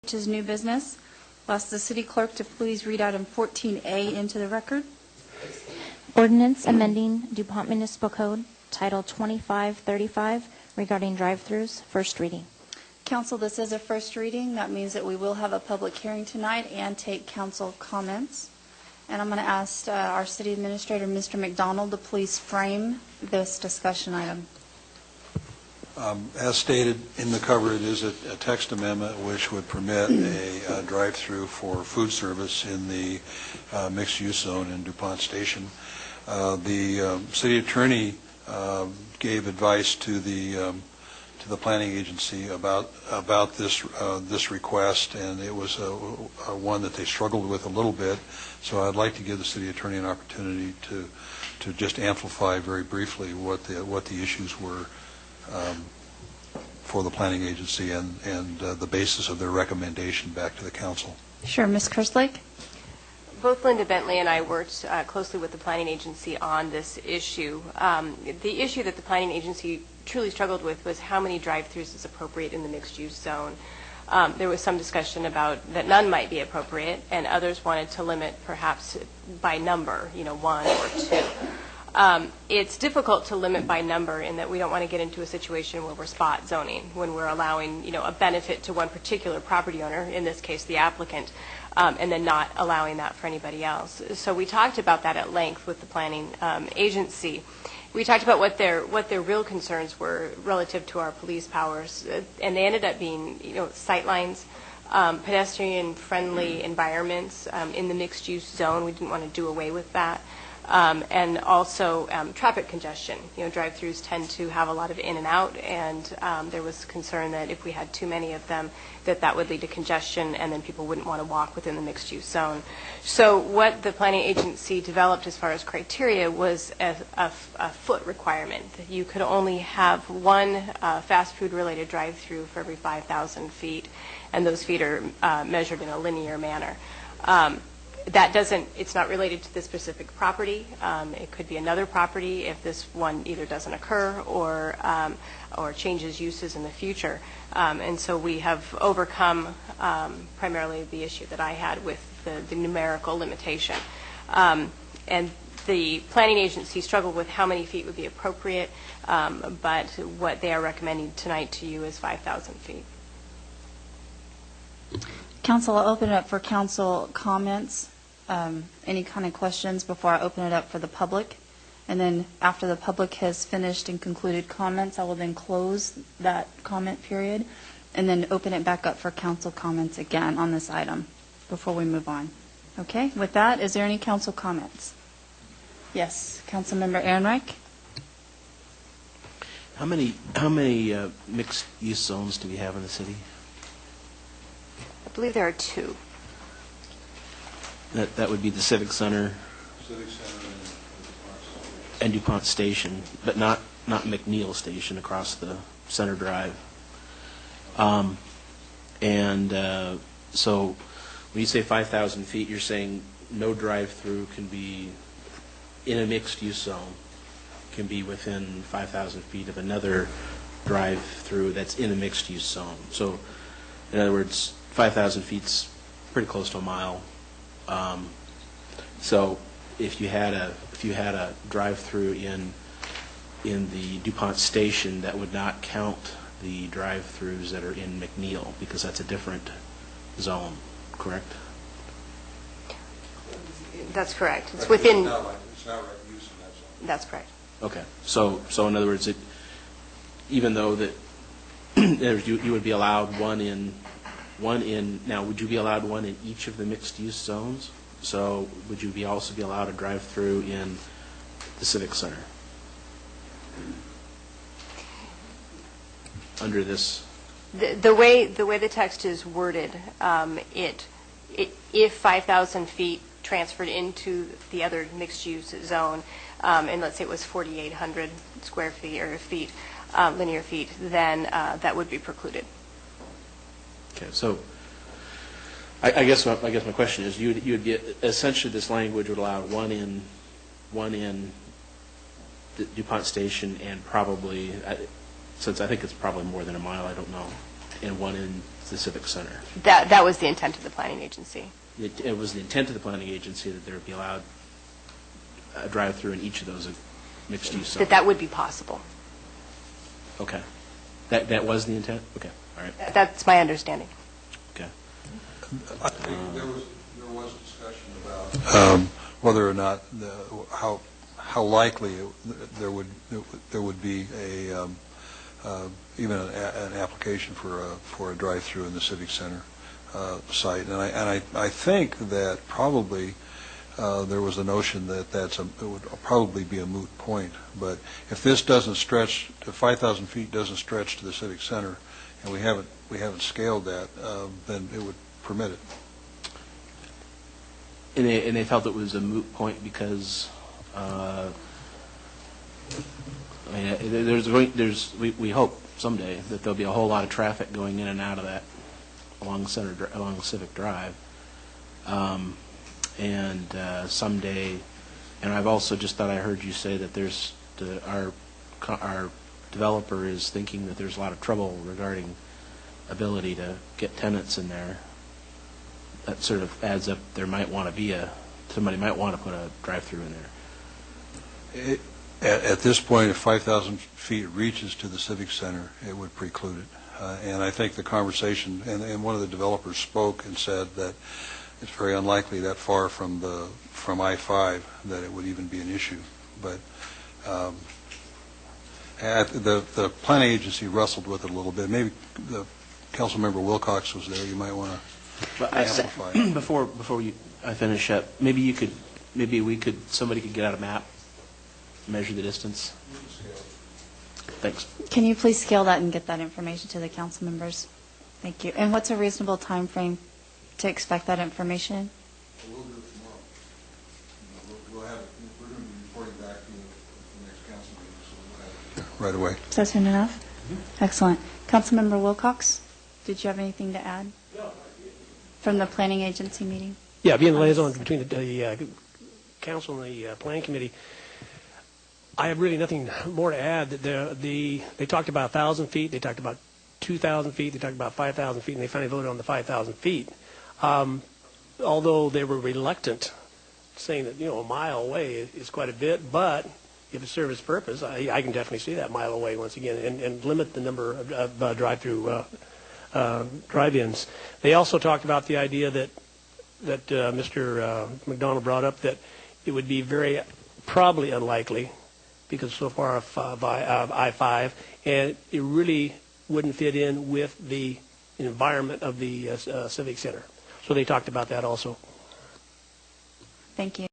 Which is new business. I'll ask the city clerk to please read item 14A into the record. Ordinance amending DuPont Municipal Code, Title 2535, regarding drive-thrus, first reading. Council, this is a first reading. That means that we will have a public hearing tonight and take council comments. And I'm going to ask our city administrator, Mr. McDonald, to please frame this discussion item. As stated in the cover, it is a text amendment which would permit a drive-through for food service in the mixed-use zone in DuPont Station. The city attorney gave advice to the planning agency about this request, and it was one that they struggled with a little bit. So I'd like to give the city attorney an opportunity to just amplify very briefly what the issues were for the planning agency and the basis of their recommendation back to the council. Sure. Ms. Kerslake? Both Linda Bentley and I worked closely with the planning agency on this issue. The issue that the planning agency truly struggled with was how many drive-thrus is appropriate in the mixed-use zone. There was some discussion about that none might be appropriate, and others wanted to limit perhaps by number, one or two. It's difficult to limit by number in that we don't want to get into a situation where we're spot zoning, when we're allowing a benefit to one particular property owner, in this case the applicant, and then not allowing that for anybody else. So we talked about that at length with the planning agency. We talked about what their real concerns were relative to our police powers, and they ended up being sightlines, pedestrian-friendly environments in the mixed-use zone. We didn't want to do away with that. And also traffic congestion. Drive-thrus tend to have a lot of in and out, and there was concern that if we had too many of them, that would lead to congestion, and then people wouldn't want to walk within the mixed-use zone. So what the planning agency developed as far as criteria was a foot requirement. You could only have one fast food-related drive-thru for every 5,000 feet, and those feet are measured in a linear manner. It's not related to this specific property. It could be another property if this one either doesn't occur or changes uses in the future. And so we have overcome primarily the issue that I had with the numerical limitation. And the planning agency struggled with how many feet would be appropriate, but what they are recommending tonight to you is 5,000 feet. Council, I'll open it up for council comments. Any kind of questions before I open it up for the public. And then after the public has finished and concluded comments, I will then close that comment period and then open it back up for council comments again on this item before we move on. Okay, with that, is there any council comments? Yes, Councilmember Ehrenreich. How many mixed-use zones do we have in the city? I believe there are two. That would be the Civic Center and DuPont Station, but not McNeil Station across the Center Drive. So when you say 5,000 feet, you're saying no drive-through can be in a mixed-use zone, can be within 5,000 feet of another drive-through that's in a mixed-use zone. So in other words, 5,000 feet's pretty close to a mile. So if you had a drive-through in the DuPont Station, that would not count the drive-throughs that are in McNeil because that's a different zone, correct? That's correct. It's within. It's not right use in that zone. That's correct. Okay. So in other words, even though that you would be allowed one in now, would you be allowed one in each of the mixed-use zones? So would you also be allowed a drive-through in the Civic Center under this? The way the text is worded, if 5,000 feet transferred into the other mixed-use zone, and let's say it was 4,800 square feet or feet, linear feet, then that would be precluded. Okay, so I guess my question is, you would be essentially this language would allow one in the DuPont Station and probably, since I think it's probably more than a mile, I don't know and one in the Civic Center. That was the intent of the planning agency. It was the intent of the planning agency that there would be allowed a drive-through in each of those mixed-use zones. That would be possible. Okay. That was the intent? Okay, all right. That's my understanding. Okay. I think there was discussion about whether or not how likely there would be a even an application for a drive-through in the Civic Center site, and I think that probably there was a notion that it would probably be a moot point. But if this doesn't stretch, if 5,000 feet doesn't stretch to the Civic Center, and we haven't scaled that, then it would permit it. And they felt it was a moot point because we hope someday that there'll be a whole lot of traffic going in and out of that along Civic Drive, and someday. And I've also just thought I heard you say that there's our developer is thinking that there's a lot of trouble regarding ability to get tenants in there. That sort of adds up. There might want to be somebody might want to put a drive-through in there. At this point, if 5,000 feet reaches to the Civic Center, it would preclude it. And I think the conversation, and one of the developers spoke and said that it's very unlikely that far from I-5 that it would even be an issue. But the planning agency wrestled with it a little bit. Maybe the Councilmember Wilcox was there. You might want to amplify it. Before I finish up, somebody could get out a map, measure the distance. Thanks. Can you please scale that and get that information to the council members? Thank you. And what's a reasonable time frame to expect that information? We'll do it tomorrow. We're going to be reporting back to the next council meeting, so we'll have it right away. Is that soon enough? Excellent. Councilmember Wilcox, did you have anything to add? No. From the planning agency meeting? Yeah, being the liaison between the council and the planning committee, I have really nothing more to add. They talked about 1,000 feet, they talked about 2,000 feet, they talked about 5,000 feet, and they finally voted on the 5,000 feet. Although they were reluctant, saying that, a mile away is quite a bit, but if it serves its purpose, I can definitely see that mile away once again, and limit the number of drive-through drive-ins. They also talked about the idea that Mr. McDonald brought up, that it would be probably unlikely, because so far of I-5, and it really wouldn't fit in with the environment of the Civic Center. So they talked about that also. Thank you.